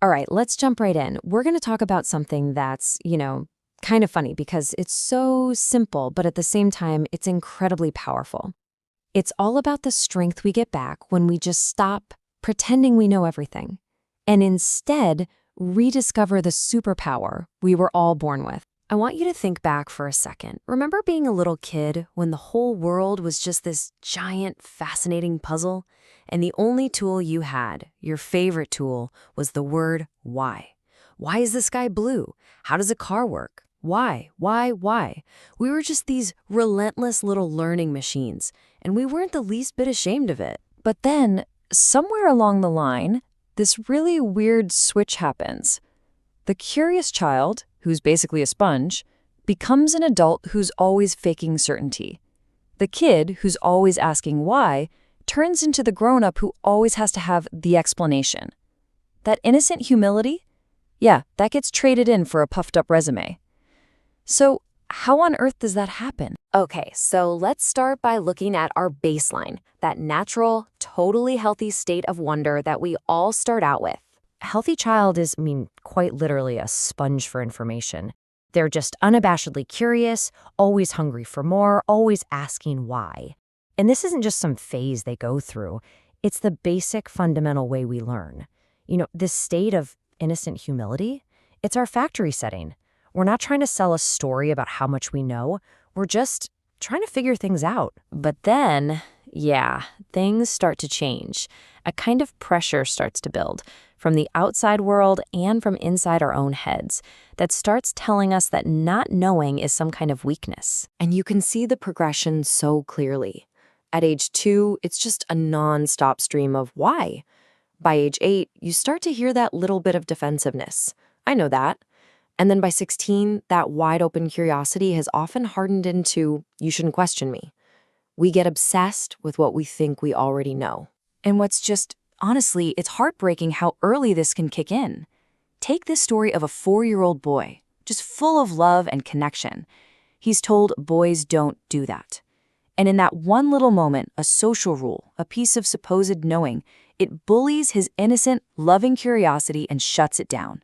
All right, let's jump right in. We're going to talk about something that's, kind of funny because it's so simple, but at the same time, it's incredibly powerful. It's all about the strength we get back when we just stop pretending we know everything and instead rediscover the superpower we were all born with. I want you to think back for a second. Remember being a little kid when the whole world was just this giant, fascinating puzzle? And the only tool you had, your favorite tool, was the word why. Why is the sky blue? How does a car work? Why? Why? We were just these relentless little learning machines, and we weren't the least bit ashamed of it. But then, somewhere along the line, this really weird switch happens. The curious child, who's basically a sponge, becomes an adult who's always faking certainty. The kid, who's always asking why, turns into the grown-up who always has to have the explanation. That innocent humility? Yeah, that gets traded in for a puffed-up resume. So, how on earth does that happen? Okay, so let's start by looking at our baseline, that natural, totally healthy state of wonder that we all start out with. A healthy child is, quite literally a sponge for information. They're just unabashedly curious, always hungry for more, always asking why. And this isn't just some phase they go through. It's the basic fundamental way we learn. This state of innocent humility, it's our factory setting. We're not trying to sell a story about how much we know. We're just trying to figure things out. But then, things start to change. A kind of pressure starts to build from the outside world and from inside our own heads that starts telling us that not knowing is some kind of weakness. And you can see the progression so clearly. At age 2, it's just a non-stop stream of why. By age 8, you start to hear that little bit of defensiveness. I know that. And then by 16, that wide-open curiosity has often hardened into, you shouldn't question me. We get obsessed with what we think we already know. And honestly, it's heartbreaking how early this can kick in. Take this story of a 4-year-old boy, just full of love and connection. He's told boys don't do that. And in that one little moment, a social rule, a piece of supposed knowing, it bullies his innocent, loving curiosity and shuts it down.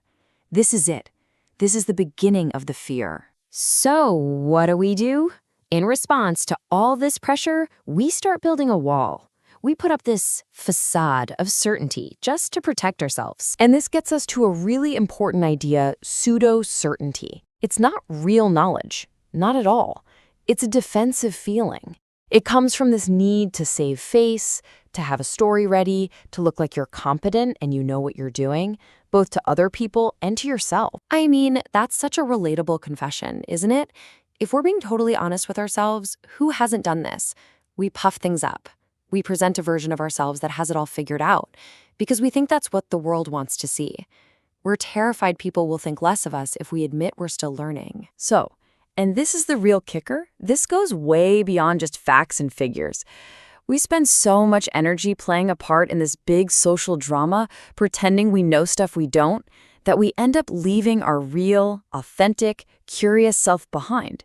This is it. This is the beginning of the fear. So, what do? In response to all this pressure, we start building a wall. We put up this facade of certainty just to protect ourselves. And this gets us to a really important idea, pseudo-certainty. It's not real knowledge. Not at all. It's a defensive feeling. It comes from this need to save face, to have a story ready, to look like you're competent and you know what you're doing, both to other people and to yourself. That's such a relatable confession, isn't it? If we're being totally honest with ourselves, who hasn't done this? We puff things up. We present a version of ourselves that has it all figured out because we think that's what the world wants to see. We're terrified people will think less of us if we admit we're still learning. And this is the real kicker. This goes way beyond just facts and figures. We spend so much energy playing a part in this big social drama, pretending we know stuff we don't, that we end up leaving our real, authentic, curious self behind.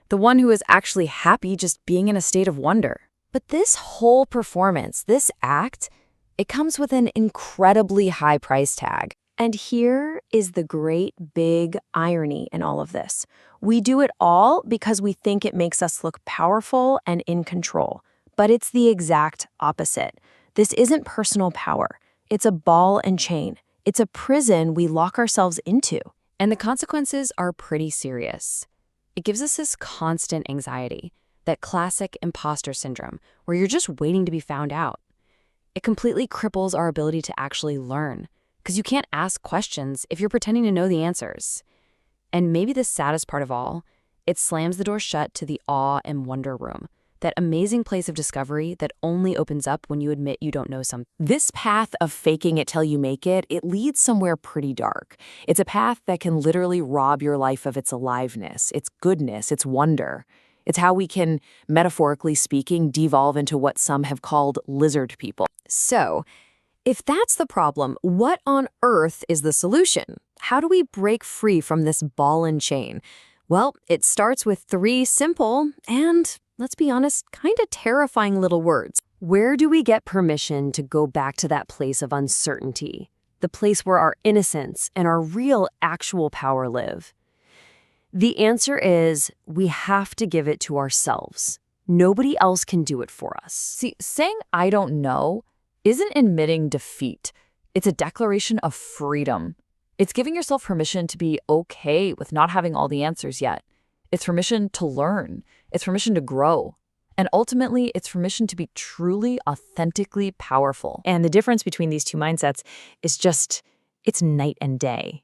The one who is actually happy just being in a state of wonder. But this whole performance, this act, it comes with an incredibly high price tag. And here is the great big irony in all of this. We do it all because we think it makes us look powerful and in control. But it's the exact opposite. This isn't personal power. It's a ball and chain. It's a prison we lock ourselves into. And the consequences are pretty serious. It gives us this constant anxiety, that classic imposter syndrome, where you're just waiting to be found out. It completely cripples our ability to actually learn, because you can't ask questions if you're pretending to know the answers. And maybe the saddest part of all, it slams the door shut to the awe and wonder room, that amazing place of discovery that only opens up when you admit you don't know something. This path of faking it till you make it, it leads somewhere pretty dark. It's a path that can literally rob your life of its aliveness, its goodness, its wonder. It's how we can, metaphorically speaking, devolve into what some have called lizard people. So, if that's the problem, what on earth is the solution? How do we break free from this ball and chain? Well, it starts with 3 simple and, let's be honest, kind of terrifying little words. Where do we get permission to go back to that place of uncertainty? The the place where our innocence and our real, actual power live? The answer is we have to give it to ourselves. Nobody else can do it for us. See, saying I don't know isn't admitting defeat. It's a declaration of freedom. It's giving yourself permission to be okay with not having all the answers yet. It's permission to learn. It's permission to grow. And ultimately, it's permission to be truly, authentically powerful. And the difference between these two mindsets is just, it's night and day.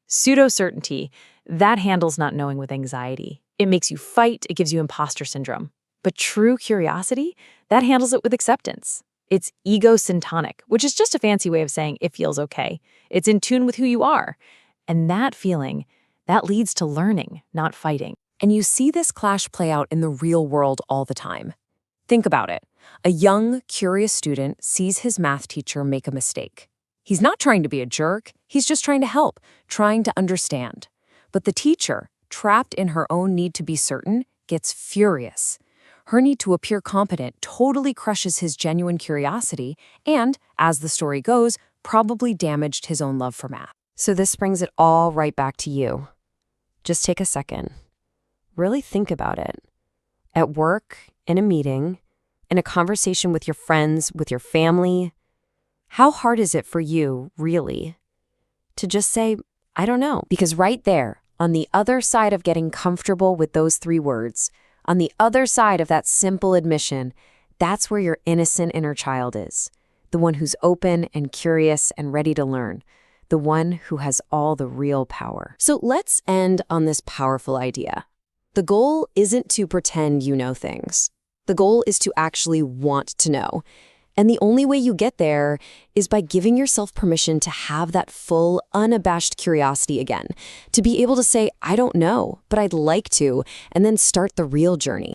Pseudo-certainty, that handles not knowing with anxiety. It makes you fight, it gives you imposter syndrome. But true curiosity, that handles it with acceptance. It's ego-syntonic, which is just a fancy way of saying it feels okay. It's in tune with who you are. And that feeling, that leads to learning, not fighting. And you see this clash play out in the real world all the time. Think about it. A young, curious student sees his math teacher make a mistake. He's not trying to be a jerk, he's just trying to help, trying to understand. But the teacher, trapped in her own need to be certain, gets furious. Her need to appear competent totally crushes his genuine curiosity and, as the story goes, probably damaged his own love for math. So this brings it all right back to you. Just take a second. Really think about it. At work, in a meeting, in a conversation with your friends, with your family, how hard is it for you, really, to just say, I don't know? Because right there, on the other side of getting comfortable with those 3 words, on the other side of that simple admission, that's where your innocent inner child is. The one who's open and curious and ready to learn. The one who has all the real power. So let's end on this powerful idea. The goal isn't to pretend you know things. The goal is to actually want to know. And the only way you get there is by giving yourself permission to have that full, unabashed curiosity again, to be able to say, I don't know, but I'd like to, and then start the real journey.